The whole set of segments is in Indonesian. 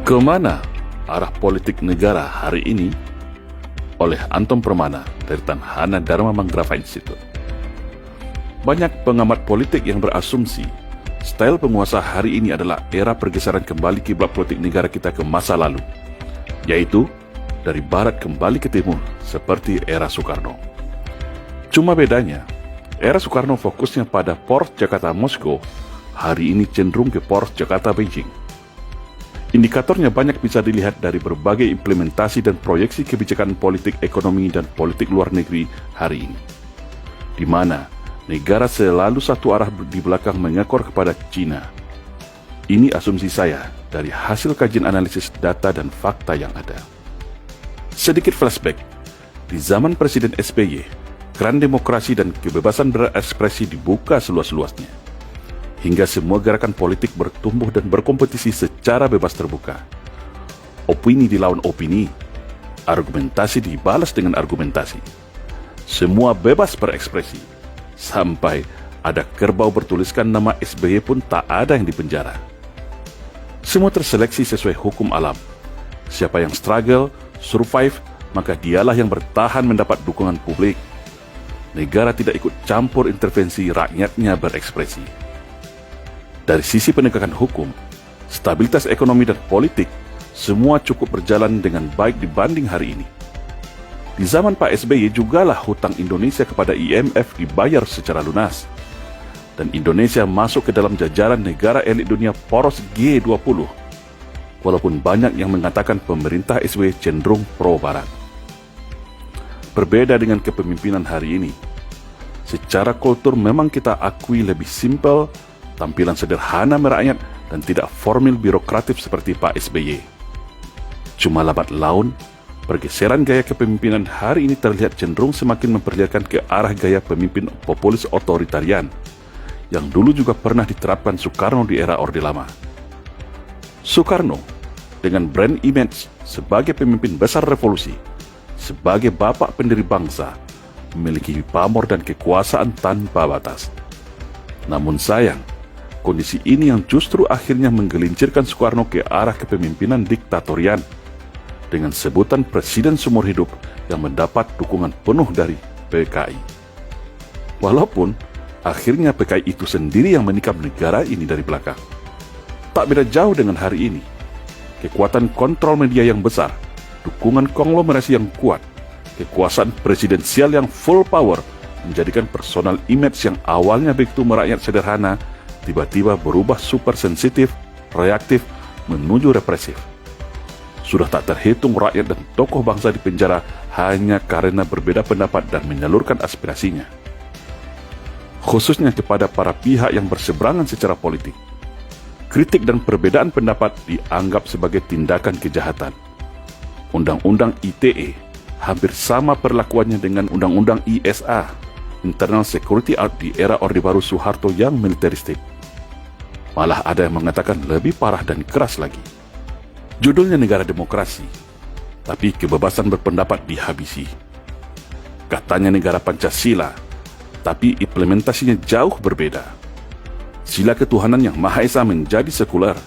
Kemana arah politik negara hari ini? Oleh Anton Permana dari Tanhana Dharma Manggrafa Institute. Banyak pengamat politik yang berasumsi style penguasa hari ini adalah era pergeseran kembali kiblat politik negara kita ke masa lalu, yaitu dari barat kembali ke timur seperti era Soekarno. Cuma bedanya, era Soekarno fokusnya pada poros Jakarta-Moskow, hari ini cenderung ke poros Jakarta-Beijing. Indikatornya banyak bisa dilihat dari berbagai implementasi dan proyeksi kebijakan politik ekonomi dan politik luar negeri hari ini, di mana negara selalu satu arah di belakang mengekor kepada Cina. Ini asumsi saya dari hasil kajian analisis data dan fakta yang ada. Sedikit flashback, di zaman Presiden SBY, keran demokrasi dan kebebasan berekspresi dibuka seluas-luasnya, hingga semua gerakan politik bertumbuh dan berkompetisi secara bebas terbuka. Opini dilawan opini, argumentasi dibalas dengan argumentasi. Semua bebas berekspresi, sampai ada kerbau bertuliskan nama SBY pun tak ada yang dipenjara. Semua terseleksi sesuai hukum alam. Siapa yang struggle, survive, maka dialah yang bertahan mendapat dukungan publik. Negara tidak ikut campur intervensi rakyatnya berekspresi. Dari sisi penegakan hukum, stabilitas ekonomi dan politik, semua cukup berjalan dengan baik dibanding hari ini. Di zaman Pak SBY jugalah hutang Indonesia kepada IMF dibayar secara lunas, dan Indonesia masuk ke dalam jajaran negara elit dunia poros G20, walaupun banyak yang mengatakan pemerintah SBY cenderung pro-barat. Berbeda dengan kepemimpinan hari ini, secara kultur memang kita akui lebih simpel, tampilan sederhana merakyat, dan tidak formil birokratif seperti Pak SBY. Cuma lambat laun, pergeseran gaya kepemimpinan hari ini terlihat cenderung semakin memperlihatkan ke arah gaya pemimpin populis otoritarian, yang dulu juga pernah diterapkan Soekarno di era Orde Lama. Soekarno, dengan brand image sebagai pemimpin besar revolusi, sebagai bapak pendiri bangsa, memiliki pamor dan kekuasaan tanpa batas. Namun sayang, kondisi ini yang justru akhirnya menggelincirkan Soekarno ke arah kepemimpinan diktatorian dengan sebutan presiden seumur hidup yang mendapat dukungan penuh dari PKI. Walaupun akhirnya PKI itu sendiri yang menikam negara ini dari belakang. Tak beda jauh dengan hari ini. Kekuatan kontrol media yang besar, dukungan konglomerasi yang kuat, kekuasaan presidensial yang full power menjadikan personal image yang awalnya begitu merakyat sederhana tiba-tiba berubah super sensitif, reaktif, menuju represif. Sudah tak terhitung rakyat dan tokoh bangsa di penjara hanya karena berbeda pendapat dan menyalurkan aspirasinya. Khususnya kepada para pihak yang berseberangan secara politik. Kritik dan perbedaan pendapat dianggap sebagai tindakan kejahatan. Undang-undang ITE hampir sama perlakuannya dengan Undang-undang ISA, Internal Security Act di era Orde Baru Soeharto yang militeristik. Malah ada yang mengatakan lebih parah dan keras lagi. Judulnya negara demokrasi, tapi kebebasan berpendapat dihabisi. Katanya negara Pancasila, tapi implementasinya jauh berbeda. Sila ketuhanan yang Maha Esa menjadi sekuler.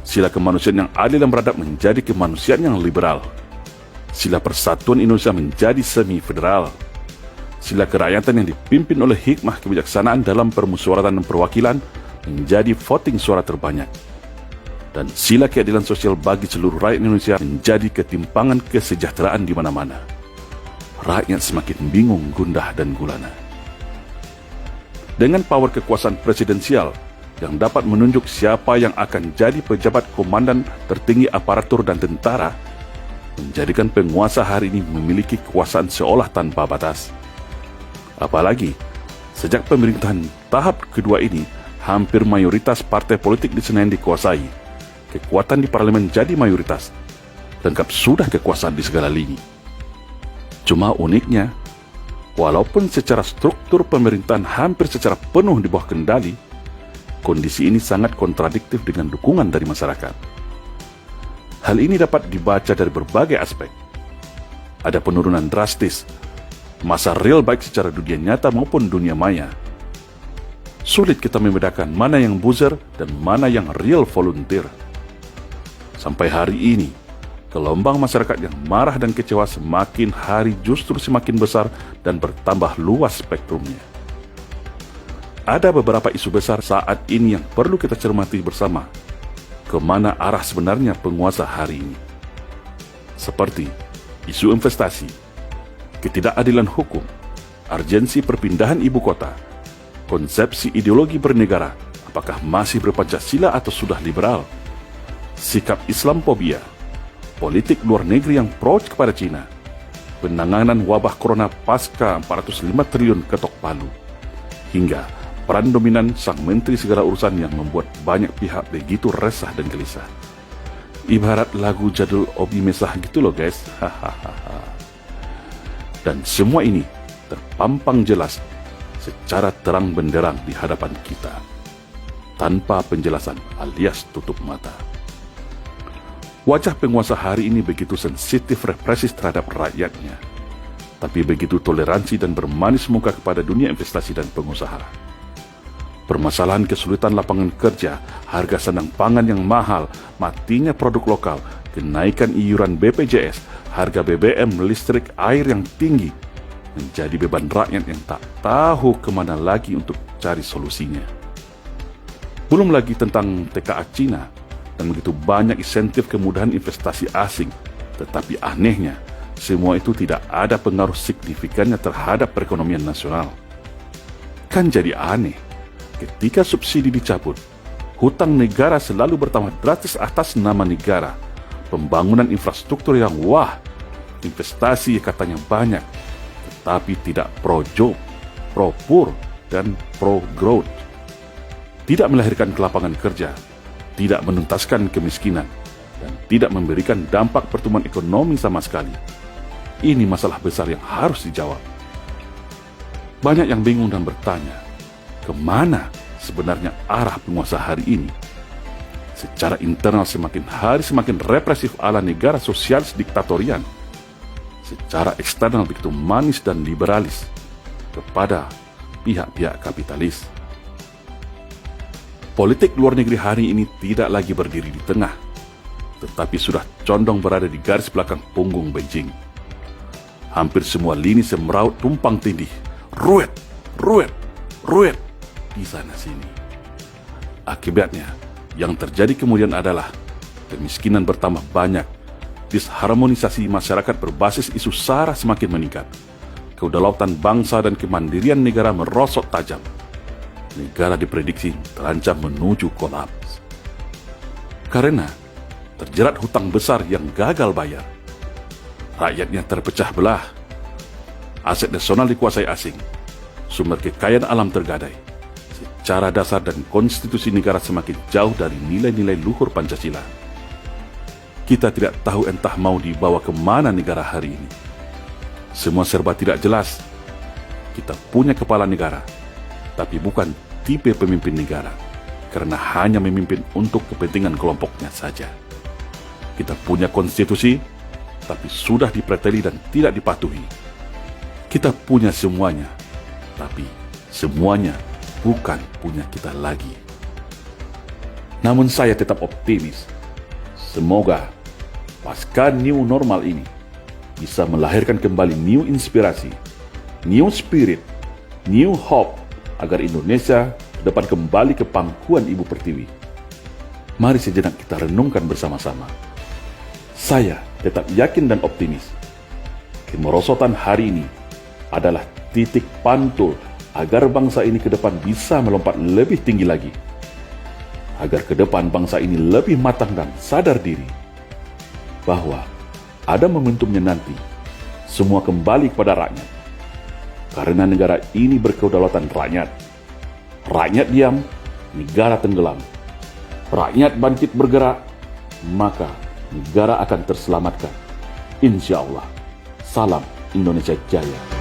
Sila kemanusiaan yang adil dan beradab menjadi kemanusiaan yang liberal. Sila persatuan Indonesia menjadi semi-federal. Sila kerakyatan yang dipimpin oleh hikmah kebijaksanaan dalam permusyawaratan dan perwakilan menjadi voting suara terbanyak. Dan sila keadilan sosial bagi seluruh rakyat Indonesia menjadi ketimpangan kesejahteraan di mana-mana. Rakyat semakin bingung, gundah, dan gulana. Dengan power kekuasaan presidensial yang dapat menunjuk siapa yang akan jadi pejabat komandan tertinggi aparatur dan tentara, menjadikan penguasa hari ini memiliki kekuasaan seolah tanpa batas. Apalagi, sejak pemerintahan tahap kedua ini, hampir mayoritas partai politik di Senayan dikuasai. Kekuatan di parlemen jadi mayoritas. Lengkap sudah kekuasaan di segala lini. Cuma uniknya, walaupun secara struktur pemerintahan hampir secara penuh di bawah kendali, kondisi ini sangat kontradiktif dengan dukungan dari masyarakat. Hal ini dapat dibaca dari berbagai aspek. Ada penurunan drastis, masa real baik secara dunia nyata maupun dunia maya. Sulit kita membedakan mana yang buzzer dan mana yang real volunteer. Sampai hari ini, gelombang masyarakat yang marah dan kecewa semakin hari justru semakin besar dan bertambah luas spektrumnya. Ada beberapa isu besar saat ini yang perlu kita cermati bersama, kemana arah sebenarnya penguasa hari ini. Seperti isu investasi, ketidakadilan hukum, urgensi perpindahan ibu kota, konsepsi ideologi bernegara, apakah masih berpancasila atau sudah liberal, sikap Islamophobia, politik luar negeri yang pro kepada Cina, penanganan wabah corona pasca 405 triliun ketok palu, hingga peran dominan sang menteri segala urusan yang membuat banyak pihak begitu resah dan gelisah. Ibarat lagu jadul Obi Mesah gitu loh guys. Dan semua ini terpampang jelas secara terang benderang di hadapan kita, tanpa penjelasan alias tutup mata. Wajah penguasa hari ini begitu sensitif represif terhadap rakyatnya, tapi begitu toleransi dan bermanis muka kepada dunia investasi dan pengusaha. Permasalahan kesulitan lapangan kerja, harga sandang pangan yang mahal, matinya produk lokal, kenaikan iuran BPJS, harga BBM, listrik, air yang tinggi, menjadi beban rakyat yang tak tahu kemana lagi untuk cari solusinya. Belum lagi tentang TKA Cina dan begitu banyak insentif kemudahan investasi asing, tetapi anehnya semua itu tidak ada pengaruh signifikannya terhadap perekonomian nasional. Kan jadi aneh, ketika subsidi dicabut, hutang negara selalu bertambah drastis atas nama negara, pembangunan infrastruktur yang wah, investasi katanya banyak, tetapi tidak pro-job, pro-pur, dan pro-growth. Tidak melahirkan kelapangan kerja, tidak menuntaskan kemiskinan, dan tidak memberikan dampak pertumbuhan ekonomi sama sekali. Ini masalah besar yang harus dijawab. Banyak yang bingung dan bertanya, kemana sebenarnya arah penguasa hari ini? Secara internal semakin hari semakin represif ala negara sosialis diktatorian. Secara eksternal begitu manis dan liberalis kepada pihak-pihak kapitalis. Politik luar negeri hari ini tidak lagi berdiri di tengah, tetapi sudah condong berada di garis belakang punggung Beijing. Hampir semua lini semeraut tumpang tindih, ruwet di sana sini. Akibatnya, yang terjadi kemudian adalah kemiskinan bertambah banyak, disharmonisasi masyarakat berbasis isu SARA semakin meningkat, kedaulatan bangsa dan kemandirian negara merosot tajam. Negara diprediksi terancam menuju kolaps. Karena terjerat hutang besar yang gagal bayar, rakyatnya terpecah belah, aset nasional dikuasai asing, sumber kekayaan alam tergadai, secara dasar dan konstitusi negara semakin jauh dari nilai-nilai luhur Pancasila. Kita tidak tahu entah mau dibawa kemana negara hari ini. Semua serba tidak jelas. Kita punya kepala negara, tapi bukan tipe pemimpin negara, karena hanya memimpin untuk kepentingan kelompoknya saja. Kita punya konstitusi, tapi sudah dipreteli dan tidak dipatuhi. Kita punya semuanya, tapi semuanya bukan punya kita lagi. Namun saya tetap optimis. Semoga pasca new normal ini bisa melahirkan kembali new inspirasi, new spirit, new hope, agar Indonesia ke depan kembali ke pangkuan Ibu Pertiwi. Mari sejenak kita renungkan bersama-sama. Saya tetap yakin dan optimis. Kemerosotan hari ini adalah titik pantul agar bangsa ini ke depan bisa melompat lebih tinggi lagi. Agar ke depan bangsa ini lebih matang dan sadar diri bahwa ada momentumnya nanti semua kembali kepada rakyat. Karena negara ini berkedaulatan rakyat. Rakyat diam, negara tenggelam. Rakyat bangkit bergerak, maka negara akan terselamatkan. Insya Allah. Salam Indonesia Jaya.